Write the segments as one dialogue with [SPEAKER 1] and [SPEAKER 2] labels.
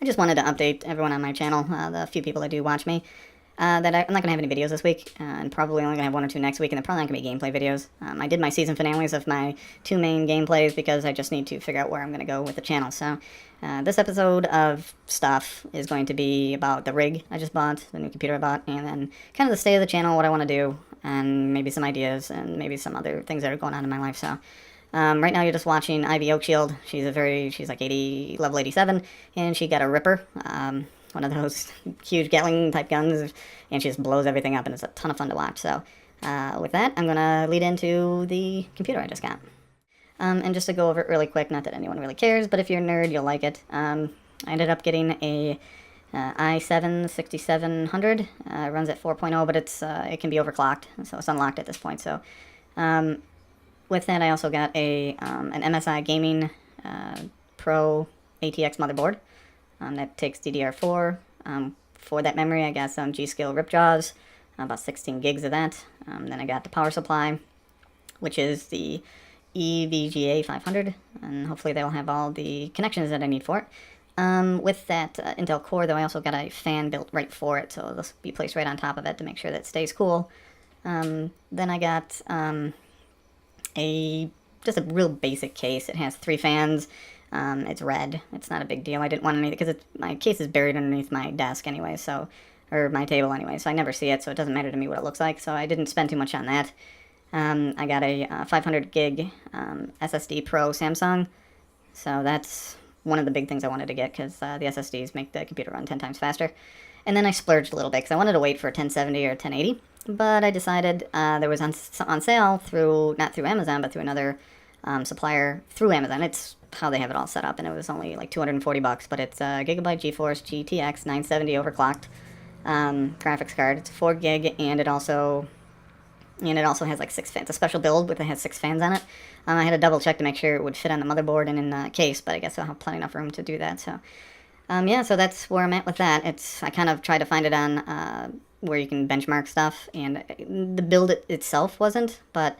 [SPEAKER 1] I just wanted to update everyone on my channel, the few people that do watch me, that I'm not going to have any videos this week, and probably only going to have one or two next week, and they're probably not going to be gameplay videos. I did my season finales of my two main gameplays because I just need to figure out where I'm going to go with the channel. So this episode of stuff is going to be about the rig I just bought, the new computer I bought, and then kind of the state of the channel, what I want to do, and maybe some ideas, and maybe some other things that are going on in my life. So right now you're just watching Ivy Oakshield. She's like level 87, and she got a Ripper, one of those huge Gatling type guns, and she just blows everything up, and it's a ton of fun to watch. So with that, I'm gonna lead into the computer I just got. And just to go over it really quick, not that anyone really cares, but if you're a nerd, you'll like it. I ended up getting a i7 6700. It runs at 4.0, but it can be overclocked, so it's unlocked at this point. So with that, I also got an MSI Gaming Pro ATX motherboard that takes DDR4. For that memory, I got some G-Skill Ripjaws, about 16 gigs of that. Then I got the power supply, which is the EVGA 500, and hopefully they'll have all the connections that I need for it. With that Intel Core, though, I also got a fan built right for it, so it'll be placed right on top of it to make sure that it stays cool. Then I got just a real basic case. It has 3 fans. It's red. It's not a big deal. I didn't want any because my case is buried underneath my desk anyway, or my table anyway, so I never see it, so it doesn't matter to me what it looks like. So I didn't spend too much on that. I got a 500 gig SSD Pro Samsung, so that's one of the big things I wanted to get because the SSDs make the computer run 10 times faster. And then I splurged a little bit because I wanted to wait for 1070 or 1080, but I decided there was on sale not through Amazon, but through another supplier through Amazon. It's how they have it all set up, and it was only like $240, but it's a Gigabyte GeForce GTX 970 overclocked graphics card. It's 4 gig, and it also has like 6 fans. It's a special build that has 6 fans on it. I had to double check to make sure it would fit on the motherboard and in the case, but I guess I'll have plenty enough room to do that. So yeah, so that's where I'm at with that. I kind of tried to find it on where you can benchmark stuff, and the build itself wasn't, but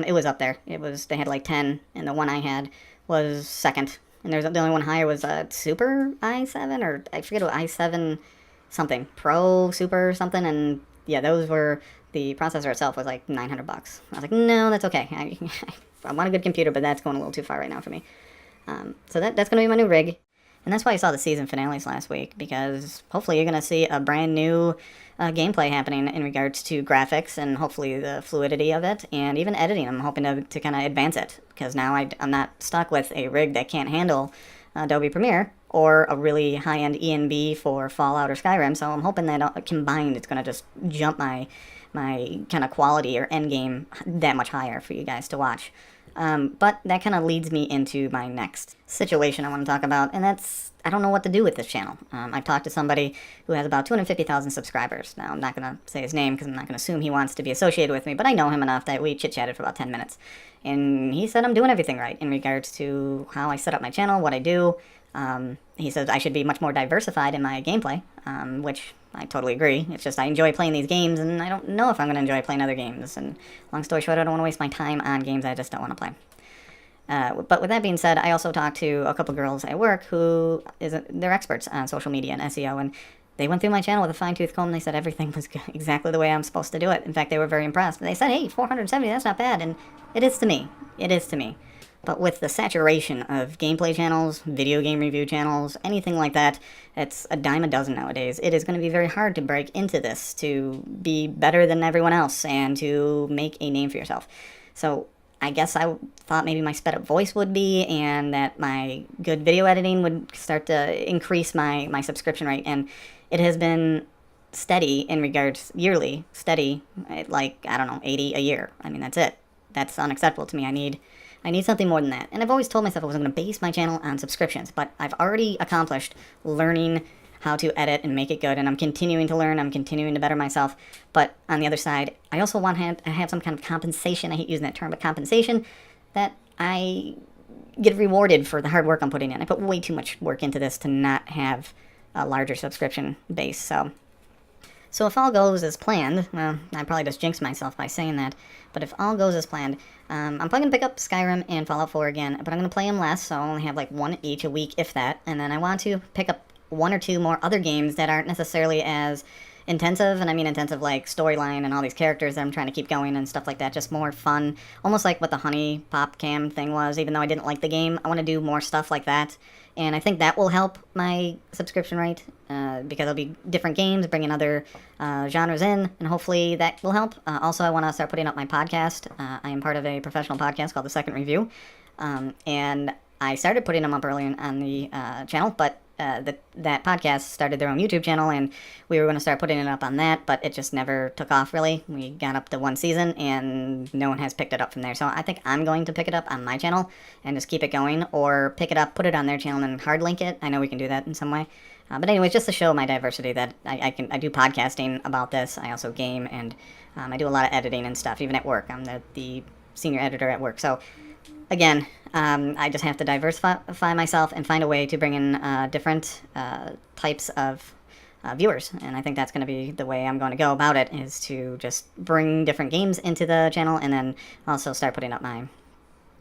[SPEAKER 1] it was up there. They had like 10, and the one I had was second. And the only one higher was a Super i7, or I forget what i7 something, Pro, Super something, and yeah, the processor itself was like $900. I was like, no, that's okay. I want a good computer, but that's going a little too far right now for me. So that's going to be my new rig. And that's why I saw the season finales last week, because hopefully you're going to see a brand new gameplay happening in regards to graphics and hopefully the fluidity of it, and even editing. I'm hoping to kind of advance it, because now I'm not stuck with a rig that can't handle Adobe Premiere or a really high-end ENB for Fallout or Skyrim, so I'm hoping that combined it's going to just jump my kind of quality or end game that much higher for you guys to watch. But that kind of leads me into my next situation I want to talk about, and that's, I don't know what to do with this channel. I've talked to somebody who has about 250,000 subscribers. Now, I'm not going to say his name because I'm not going to assume he wants to be associated with me, but I know him enough that we chit-chatted for about 10 minutes. And he said I'm doing everything right in regards to how I set up my channel, what I do. He says I should be much more diversified in my gameplay, which I totally agree. It's just I enjoy playing these games, and I don't know if I'm going to enjoy playing other games. And long story short, I don't want to waste my time on games I just don't want to play. But with that being said, I also talked to a couple girls at work they're experts on social media and SEO, and they went through my channel with a fine-tooth comb. They said everything was exactly the way I'm supposed to do it. In fact, they were very impressed. They said, hey, 470, that's not bad, and it is to me. It is to me. But with the saturation of gameplay channels, video game review channels, anything like that, it's a dime a dozen nowadays. It is going to be very hard to break into this, to be better than everyone else, and to make a name for yourself. So I guess I thought maybe my sped up voice would be, and that my good video editing would start to increase my subscription rate. And it has been steady in regards, yearly, steady, at like, I don't know, 80 a year. I mean, that's it. That's unacceptable to me. I need something more than that. And I've always told myself I wasn't going to base my channel on subscriptions, but I've already accomplished learning how to edit and make it good, and I'm continuing to learn, I'm continuing to better myself. But on the other side, I also want to have some kind of compensation. I hate using that term, but compensation, that I get rewarded for the hard work I'm putting in. I put way too much work into this to not have a larger subscription base. So if all goes as planned, well, I probably just jinxed myself by saying that, but if all goes as planned, I'm probably going to pick up Skyrim and Fallout 4 again, but I'm going to play them less, so I only have like one each a week, if that, and then I want to pick up one or two more other games that aren't necessarily as intensive, and I mean intensive like storyline and all these characters that I'm trying to keep going and stuff like that. Just more fun, almost like what the Honey Pop Cam thing was. Even though I didn't like the game, I want to do more stuff like that, and I think that will help my subscription rate because it'll be different games, bringing other genres in, and hopefully that will help. Also, I want to start putting up my podcast. I am part of a professional podcast called The Second Review, and I started putting them up early on the channel, but that podcast started their own YouTube channel, and we were going to start putting it up on that, but it just never took off, really. We got up to one season, and no one has picked it up from there. So I think I'm going to pick it up on my channel and just keep it going, or pick it up, put it on their channel, and hard link it. I know we can do that in some way. But anyways, just to show my diversity that I do podcasting about this. I also game, and I do a lot of editing and stuff, even at work. I'm the senior editor at work. So again, I just have to diversify myself and find a way to bring in different types of viewers. And I think that's going to be the way I'm going to go about it, is to just bring different games into the channel, and then also start putting up my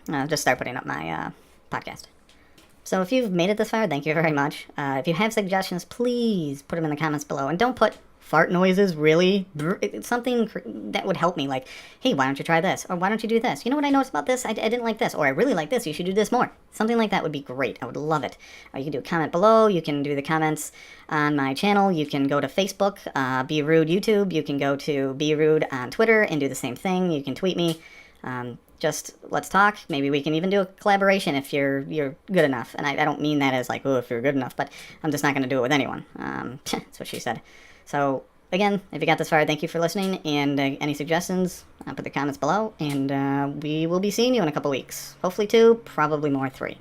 [SPEAKER 1] podcast. So if you've made it this far, thank you very much. If you have suggestions, please put them in the comments below. And don't put fart noises, really. It's something that would help me, like, hey, why don't you try this? Or why don't you do this? You know what I noticed about this? I didn't like this. Or I really like this. You should do this more. Something like that would be great. I would love it. You can do a comment below. You can do the comments on my channel. You can go to Facebook, BeRuud YouTube. You can go to BeRuud on Twitter and do the same thing. You can tweet me. Just let's talk. Maybe we can even do a collaboration if you're good enough. And I don't mean that as like, oh, if you're good enough, but I'm just not going to do it with anyone. That's what she said. So again, if you got this far, thank you for listening. And any suggestions, put the comments below. And we will be seeing you in a couple weeks. Hopefully 2, probably more 3.